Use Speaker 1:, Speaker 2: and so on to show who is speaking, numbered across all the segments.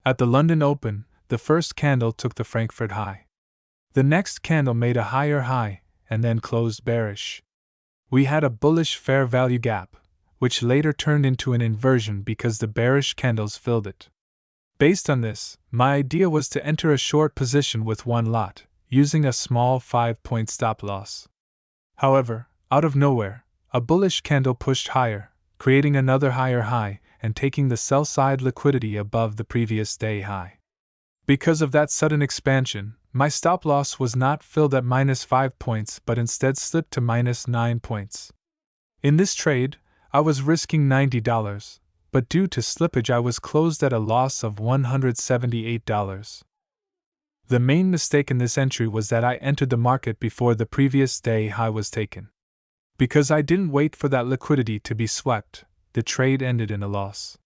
Speaker 1: At the London Open, the first candle took the Frankfurt High. The next candle made a higher high and then closed bearish. We had a bullish fair value gap, which later turned into an inversion because the bearish candles filled it. Based on this, my idea was to enter a short position with one lot, using a small 5-point stop loss. However, out of nowhere, a bullish candle pushed higher, creating another higher high and taking the sell-side liquidity above the previous day high. Because of that sudden expansion, my stop loss was not filled at -5 points but instead slipped to -9 points. In this trade, I was risking $90, but due to slippage I was closed at a loss of $178. The main mistake in this entry was that I entered the market before the previous day high was taken. Because I didn't wait for that liquidity to be swept, the trade ended in a loss.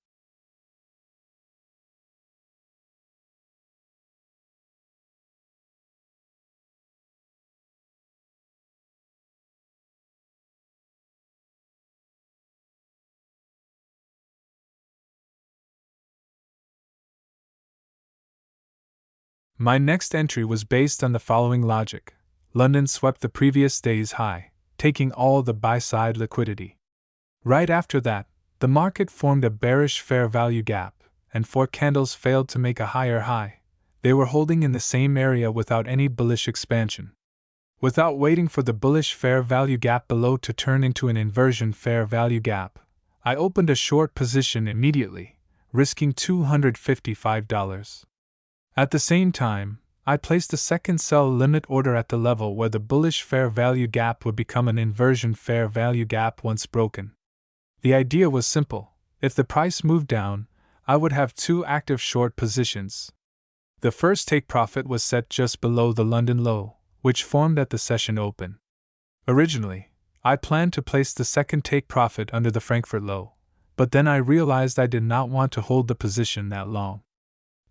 Speaker 1: My next entry was based on the following logic. London swept the previous day's high, taking all the buy-side liquidity. Right after that, the market formed a bearish fair value gap, and 4 candles failed to make a higher high. They were holding in the same area without any bullish expansion. Without waiting for the bullish fair value gap below to turn into an inversion fair value gap, I opened a short position immediately, risking $255. At the same time, I placed a second sell limit order at the level where the bullish fair value gap would become an inversion fair value gap once broken. The idea was simple: if the price moved down, I would have 2 active short positions. The first take profit was set just below the London low, which formed at the session open. Originally, I planned to place the second take profit under the Frankfurt low, but then I realized I did not want to hold the position that long.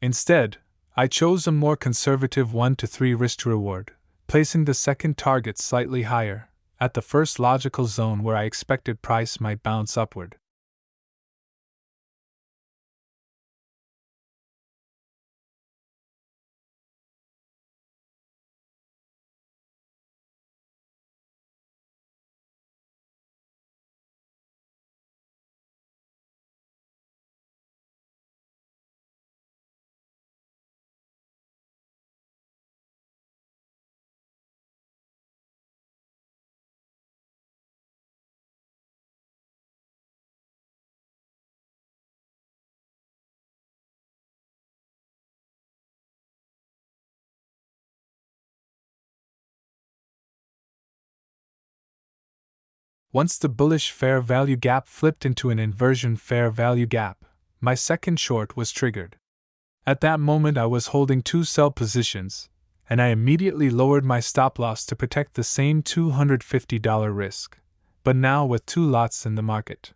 Speaker 1: Instead, I chose a more conservative 1-3 risk to reward, placing the second target slightly higher, at the first logical zone where I expected price might bounce upward. Once the bullish fair value gap flipped into an inversion fair value gap, my second short was triggered. At that moment I was holding 2 sell positions, and I immediately lowered my stop loss to protect the same $250 risk, but now with 2 lots in the market.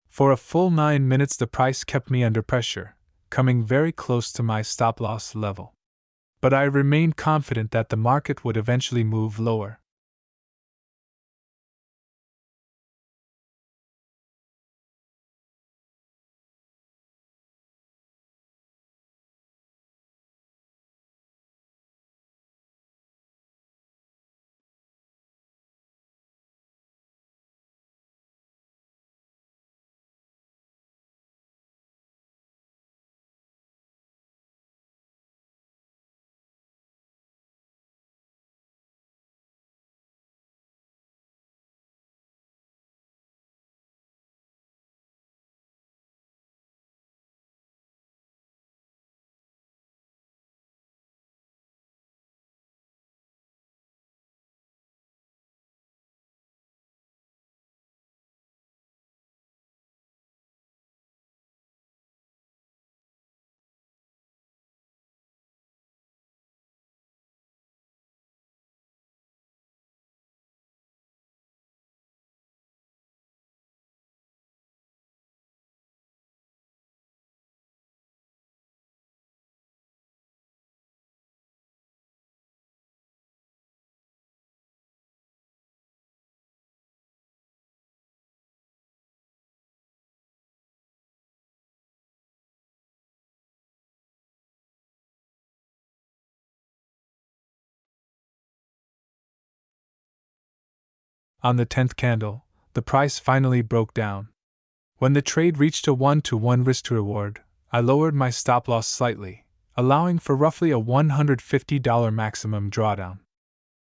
Speaker 1: For a full 9 minutes the price kept me under pressure, coming very close to my stop loss level. But I remained confident that the market would eventually move lower. On the 10th candle, the price finally broke down. When the trade reached a 1-to-1 risk to reward, I lowered my stop loss slightly, allowing for roughly a $150 maximum drawdown.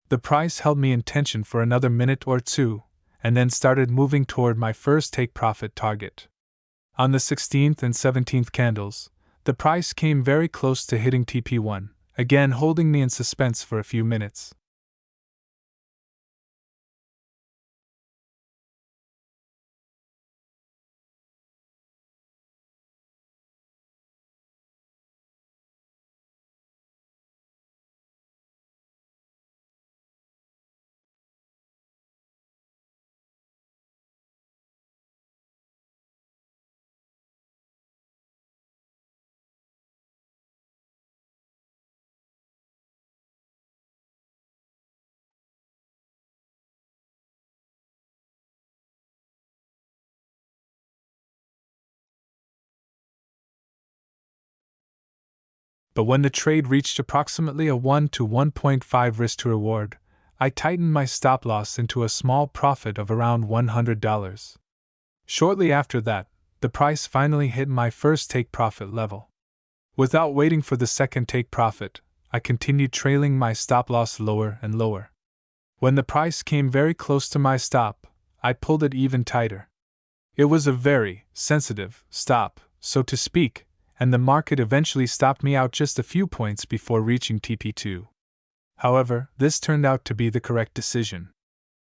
Speaker 1: The price held me in tension for another minute or two, and then started moving toward my first take profit target. On the 16th and 17th candles, the price came very close to hitting TP1, again holding me in suspense for a few minutes. But when the trade reached approximately a 1-to-1.5 risk to reward, I tightened my stop loss into a small profit of around $100. Shortly after that, the price finally hit my first take profit level. Without waiting for the second take profit, I continued trailing my stop loss lower and lower. When the price came very close to my stop, I pulled it even tighter. It was a very sensitive stop, so to speak, and the market eventually stopped me out just a few points before reaching TP2. However, this turned out to be the correct decision.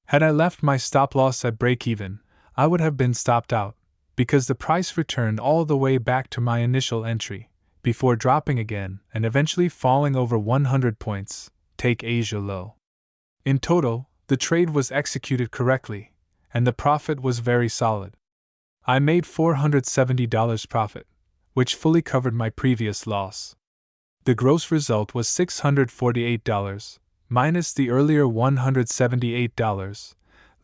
Speaker 1: Had I left my stop loss at break-even, I would have been stopped out, because the price returned all the way back to my initial entry, before dropping again and eventually falling over 100 points, take Asia low. In total, the trade was executed correctly, and the profit was very solid. I made $470 profit, which fully covered my previous loss. The gross result was $648, minus the earlier $178,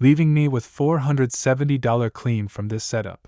Speaker 1: leaving me with $470 clean from this setup.